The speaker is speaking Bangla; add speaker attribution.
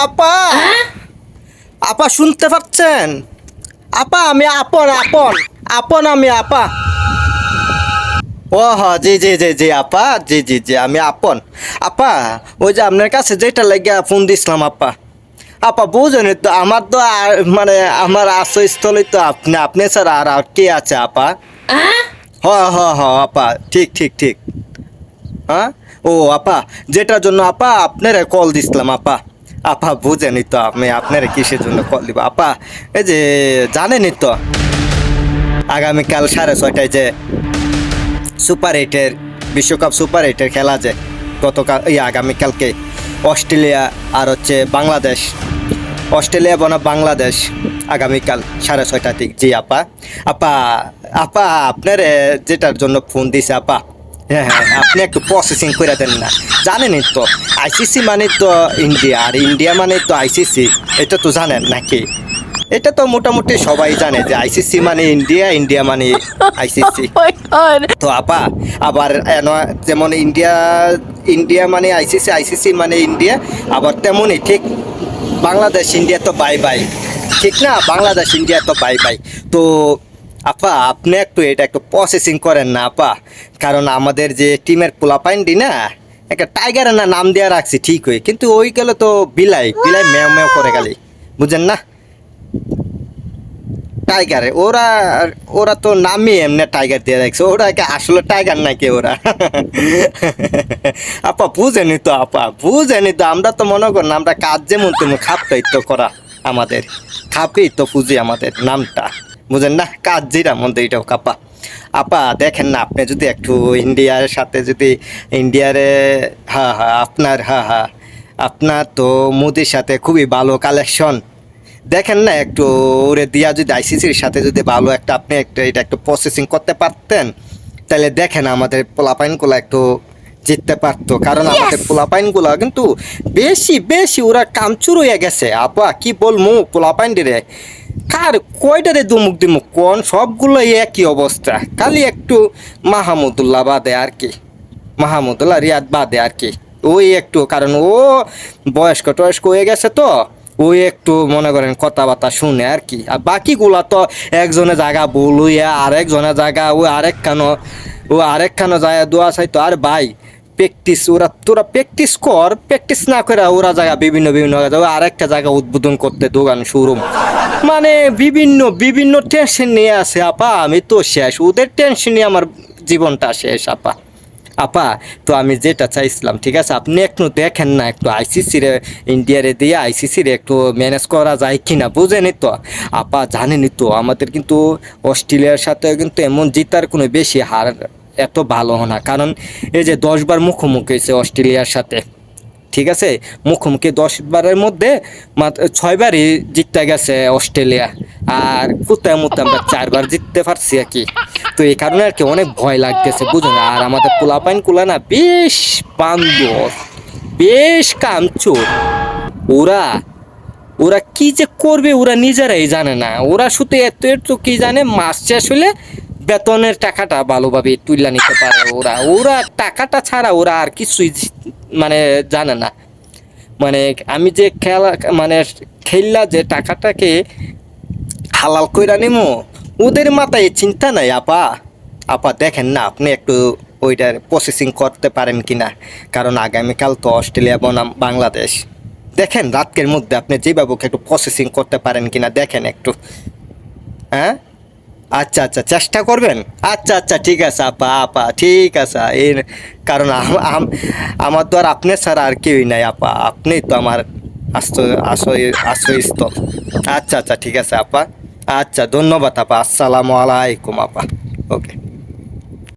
Speaker 1: আপা আপা শুনতে পাচ্ছেন? আপা আমি আপন আপন আপন আমি আপা। ও হ্যাঁ, জি জি জি জি আপা, জি জি জি আমি আপন আপা। ওই যে আপনার কাছে যেটা লাগিয়া ফোন দিছিলাম আপা। আপা বুঝেনি তো, আমার তো মানে আমার আশ্রয়স্থলে তো আপনি, আপনি স্যার আর কে আছে আপা? হ হ হ আপা, ঠিক ঠিক ঠিক। হ্যাঁ, ও আপা, যেটার জন্য আপা আপনারে কল দিছিলাম আপা। আপা বুঝেনি তো আমি আপনারে কিসের জন্য কল দিব আপা। এই যে জানেনই তো, আগামীকাল 6:30টায় যে সুপার এইটের বিশ্বকাপ সুপার এইটের খেলা যে গতকাল আগামীকালকে অস্ট্রেলিয়া আর হচ্ছে বাংলাদেশ, অস্ট্রেলিয়া বনাম বাংলাদেশ আগামীকাল 6:30 ঠিক। জি আপা আপা আপা আপনার যেটার জন্য ফোন দিছে আপা, হ্যাঁ হ্যাঁ আপনি একটু প্রসেসিং করে দেন না। জানেনই তো আইসিসি মানে তো ইন্ডিয়া, আর ইন্ডিয়া মানে তো আইসিসি, এটা তো জানেন নাকি? এটা তো মোটামুটি সবাই জানে যে আইসিসি মানে ইন্ডিয়া, ইন্ডিয়া মানে আইসিসি।
Speaker 2: my god.
Speaker 1: তো আপা আবার যেমন ইন্ডিয়া, ইন্ডিয়া মানে আইসিসি, আইসিসি মানে ইন্ডিয়া, আবার তেমনই ঠিক বাংলাদেশ ইন্ডিয়া তো বাই বাই, ঠিক না? বাংলাদেশ ইন্ডিয়া তো বাই বাই। তো আপা আপনি একটু এটা একটু প্রসেসিং করেন না আপা, কারণ আমাদের যে টিমের পোলাপাইন্ডি না, একটা টাইগারের না নাম দেওয়া রাখছি ঠিক হয়ে, কিন্তু ওই গেল তো বিলাই, বিলাই ম্যাও ম্যাও করে গেলে, বুঝেন না? টাইগার ওরা, ওরা তো নামই এমনি টাইগার দিয়ে রাখছে, ওরা কি আসলে টাইগার নাকি ওরা? আপা বুঝেনি তো, আপা বুঝেনি তো, আমরা তো মনে করেন আমরা কাজ যেমন তেমন খাপটাই তো করা, আমাদের খাপেই তো পুঁজি আমাদের নামটা, বুঝেন না? কাজ যেটা মধ্যে এটাও কাপা। আপা দেখেন না, আপনি যদি একটু ইন্ডিয়ার সাথে যদি ইন্ডিয়ারে, হ্যাঁ হ্যাঁ আপনার, হ্যাঁ হ্যাঁ আপনার তো মোদির সাথে খুবই ভালো কালেকশন, দেখেন না একটু ওরে দিয়া যদি আইসিসির সাথে যদি ভালো একটা আপনি একটা এটা একটু প্রসেসিং করতে পারতেন, তাহলে দেখেন আমাদের পোলাপাইনগুলো একটু জিততে পারতো, কারণ আমাদের পোলাপাইনগুলো কিন্তু বেশি বেশি ওরা কামচুর হয়ে গেছে আপা, কি বলমু পোলাপাইন রে, কার কয়টারে দুমুক দিমুক কোন, সবগুলো একই অবস্থা, খালি একটু মাহমুদুল্লাহ বাদে আর কি, মাহমুদুল্লাহ রিয়াদ বাদে আর কি, ওই একটু কারণ ও বয়স্ক টয়স্ক হয়ে গেছে তো, ওই একটু মনে করেন কথাবার্তা শুনে আর কি, আর বাকিগুলা তো একজনের জায়গা ভুল হইয়া আরেকজনের জায়গা ওই আরেকখানো, ও আরেকখানো যায় দোয়া চাইতো, আর ভাই প্র্যাকটিস ওরা, তোরা প্র্যাকটিস কর, প্র্যাকটিস না করে ওরা জায়গা বিভিন্ন বিভিন্ন জায়গা আরেকটা জায়গা উদ্বোধন করতে দোকান শোরুম, মানে বিভিন্ন বিভিন্ন টেনশন নিয়ে আসে আপা, আমি তো শেষ, ওদের টেনশন নিয়ে আমার জীবনটা শেষ আপা। আপা তো আমি যেটা চাইছিলাম, ঠিক আছে আপনি একটু দেখেন না একটু আইসিসি রে, ইন্ডিয়ারে দিয়ে আইসিসি রে একটু ম্যানেজ করা যায় কিনা, বুঝেনি তো আপা? জানেনি তো আমাদের কিন্তু অস্ট্রেলিয়ার সাথে কিন্তু এমন জিতার কোনো বেশি হার এত ভালো না, কারণ এই যে 10বার মুখোমুখি হয়েছে অস্ট্রেলিয়ার সাথে, ঠিক আছে মুখোমুখি 10বারের মধ্যে মাত্র 6বারই জিততে গেছে অস্ট্রেলিয়া, আর কোথায় মতো আমরা 4বার জিততে পারছি আর কি। তো এই কারণে আর কি অনেক ভয় লাগতেছে বুঝুন, আর আমাদের পোলাপাইন কুলা না বেশ বান্দর, বেশ কামচোর, ওরা ওরা কি যে করবে ওরা নিজেরাই জানে না, ওরা শুধু এত একটু কি জানে, মাস শেষ হলে বেতনের টাকাটা ভালোভাবে তুলে নিতে পারে, ওরা ওরা টাকাটা ছাড়া ওরা আর কিছুই মানে জানে না, মানে আমি যে খেলা মানে খেললা যে টাকাটাকে হালাল কইরা নিমো, ওদের মাথায় চিন্তা নাই আপা। আপা দেখেন না আপনি একটু ওইটার প্রসেসিং করতে পারেন কিনা, কারণ আগামীকাল তো অস্ট্রেলিয়া বনাম বাংলাদেশ, দেখেন রাতের মধ্যে আপনি যেভাবে একটু প্রসেসিং করতে পারেন কিনা দেখেন একটু, হ্যাঁ আচ্ছা আচ্ছা চেষ্টা করবেন, আচ্ছা আচ্ছা ঠিক আছে আপা, আপা ঠিক আছে এর, কারণ আমার তো আর আপনি ছাড়া আর কেউই নাই আপা, আপনিই তো আমার আশ্রয়স্থল। আচ্ছা আচ্ছা ঠিক আছে আপা, আচ্ছা ধন্যবাদ আপা, আসসালামু আলাইকুম আপা। ওকে।